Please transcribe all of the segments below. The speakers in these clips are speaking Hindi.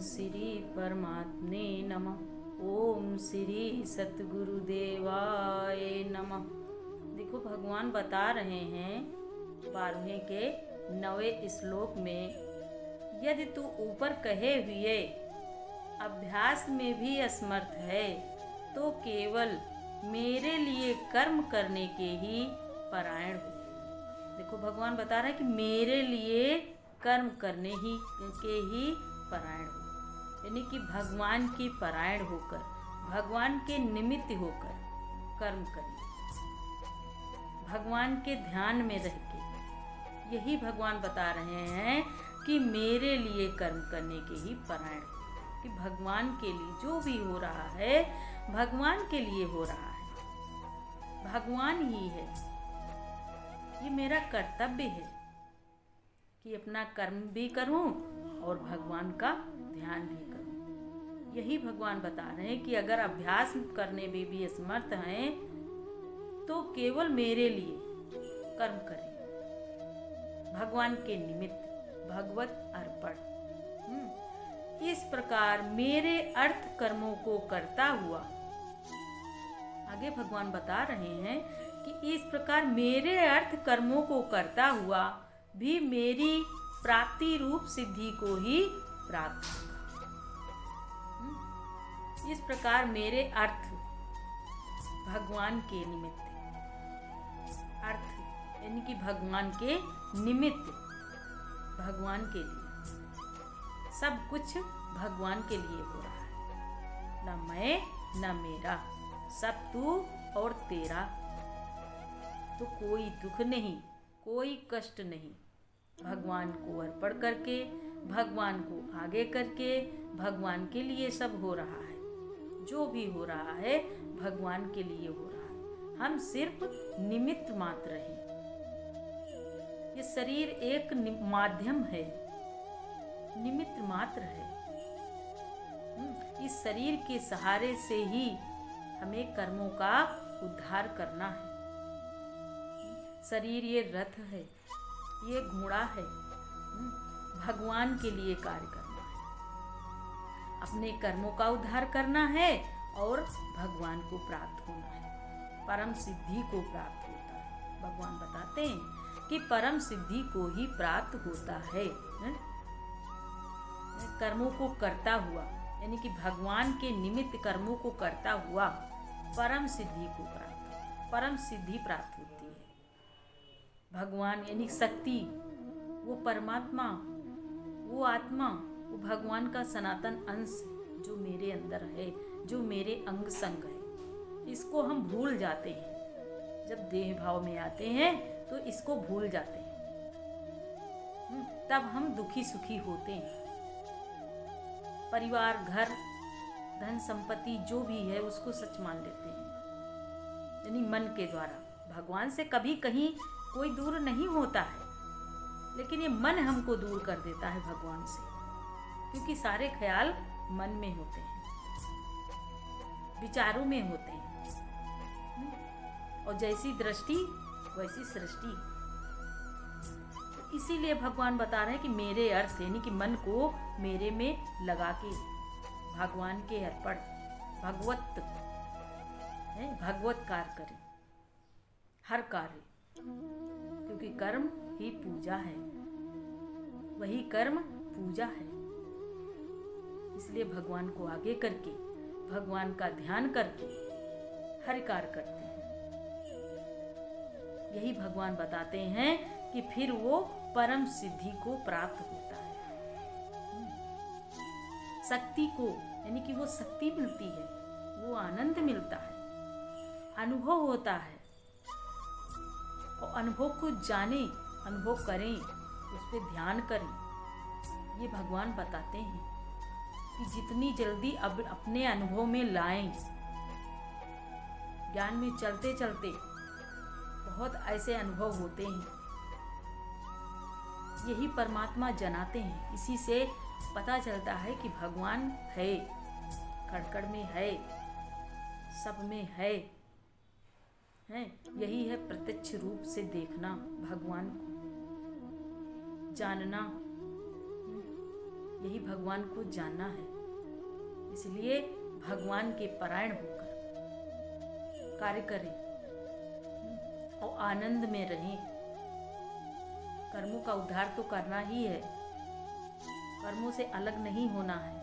श्री परमात्मे नमः। ओम श्री सतगुरुदेवाय नमः। देखो भगवान बता रहे हैं 12वें के 9वें श्लोक में, यदि तू ऊपर कहे हुए अभ्यास में भी असमर्थ है तो केवल मेरे लिए कर्म करने के ही परायण हो। देखो भगवान बता रहे हैं कि मेरे लिए कर्म करने के ही परायण हो, यानी कि भगवान की परायण होकर, भगवान के निमित्त होकर कर्म करिए, भगवान के ध्यान में रह के। यही भगवान बता रहे हैं कि मेरे लिए कर्म करने के ही परायण हो, कि भगवान के लिए जो भी हो रहा है भगवान के लिए हो रहा है, भगवान ही है। ये मेरा कर्तव्य है कि अपना कर्म भी करूं और भगवान का ध्यान भी करूं। यही भगवान बता रहे हैं कि अगर अभ्यास करने में भी असमर्थ हैं तो केवल मेरे लिए कर्म करें, भगवान के निमित्त, भगवत अर्पण। इस प्रकार मेरे अर्थ कर्मों को करता हुआ, आगे भगवान बता रहे हैं कि इस प्रकार मेरे अर्थ कर्मों को करता हुआ भी मेरी प्राप्ति रूप सिद्धि को ही प्राप्त होगा। इस प्रकार मेरे अर्थ भगवान के निमित्त, अर्थ यानी कि भगवान के निमित्त, भगवान के लिए, सब कुछ भगवान के लिए हो रहा है। न मैं न मेरा, सब तू और तेरा। तो कोई दुख नहीं, कोई कष्ट नहीं, भगवान को अर्पण करके, भगवान को आगे करके, भगवान के लिए सब हो रहा है। जो भी हो रहा है भगवान के लिए हो रहा है, हम सिर्फ निमित्त मात्र हैं। ये शरीर एक माध्यम है, निमित्त मात्र है। इस शरीर के सहारे से ही हमें कर्मों का उद्धार करना है। शरीर ये रथ है, ये घोड़ा है, भगवान के लिए कार्य करना है, अपने कर्मों का उद्धार करना है और भगवान को प्राप्त होना है, परम सिद्धि को प्राप्त होता है। भगवान बताते हैं कि परम सिद्धि को ही प्राप्त होता है। कर्मों को करता हुआ, यानी कि भगवान के निमित्त कर्मों को करता हुआ परम सिद्धि को प्राप्त, परम सिद्धि प्राप्त होती है। भगवान यानी शक्ति, वो परमात्मा, वो आत्मा, वो भगवान का सनातन अंश जो मेरे अंदर है, जो मेरे अंग संग है, इसको हम भूल जाते हैं। जब देह भाव में आते हैं तो इसको भूल जाते हैं, तब हम दुखी सुखी होते हैं। परिवार, घर, धन संपत्ति जो भी है उसको सच मान लेते हैं, यानी मन के द्वारा। भगवान से कभी कहीं कोई दूर नहीं होता है, लेकिन ये मन हमको दूर कर देता है भगवान से, क्योंकि सारे ख्याल मन में होते हैं, विचारों में होते हैं, और जैसी दृष्टि वैसी सृष्टि। इसीलिए भगवान बता रहे हैं कि मेरे अर्थ, यानी कि मन को मेरे में लगा के भगवान के अर्पण, भगवत कार्य करें, हर कार्य, क्योंकि कर्म ही पूजा है, वही कर्म पूजा है। इसलिए भगवान को आगे करके, भगवान का ध्यान करके हर कार्य करते हैं। यही भगवान बताते हैं कि फिर वो परम सिद्धि को प्राप्त होता है। शक्ति को, यानी कि वो शक्ति मिलती है, वो आनंद मिलता है, अनुभव होता है, और अनुभव को जाने, अनुभव करें, उस पर ध्यान करें। ये भगवान बताते हैं कि जितनी जल्दी अब अपने अनुभव में लाएं, ज्ञान में चलते चलते बहुत ऐसे अनुभव होते हैं। यही परमात्मा जनाते हैं। इसी से पता चलता है कि भगवान है, खड़खड़ में है, सब में है। यही है प्रत्यक्ष रूप से देखना, भगवान को जानना। यही भगवान को जानना है। इसलिए भगवान के परायण होकर कार्य करें और आनंद में रहें। कर्मों का उद्धार तो करना ही है, कर्मों से अलग नहीं होना है।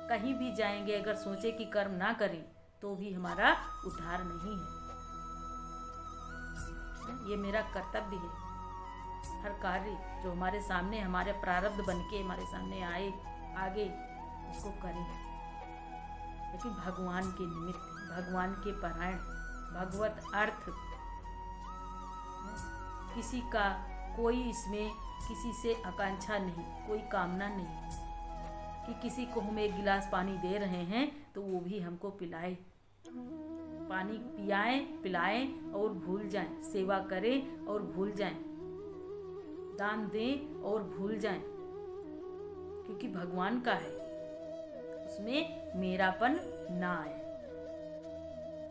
कहीं भी जाएंगे अगर सोचे कि कर्म ना करें तो भी हमारा उद्धार नहीं है। ये मेरा कर्तव्य है। हर कार्य जो हमारे सामने, हमारे प्रारब्ध बन के हमारे सामने आए आगे, उसको करें, लेकिन भगवान के निमित्त, भगवान के परायण, भगवत अर्थ। किसी का कोई इसमें किसी से आकांक्षा नहीं, कोई कामना नहीं कि किसी को हम एक गिलास पानी दे रहे हैं तो वो भी हमको पिलाए। पानी पिलाएं और भूल जाएं, सेवा करें और भूल जाएं, दान दें और भूल जाएं, क्योंकि भगवान का है, उसमें मेरापन ना आए,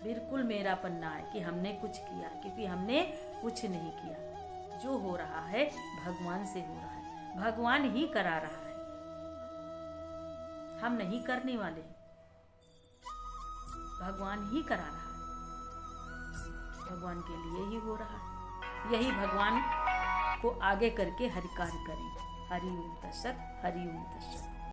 बिल्कुल मेरापन ना आए कि हमने कुछ किया, क्योंकि हमने कुछ नहीं किया। जो हो रहा है भगवान से हो रहा है, भगवान ही करा रहा है, हम नहीं करने वाले, भगवान ही करा रहा है, भगवान के लिए ही हो रहा है। यही भगवान को आगे करके हरि कार्य करें। हरि ओम तत्सत, हरि ओम तत्सत।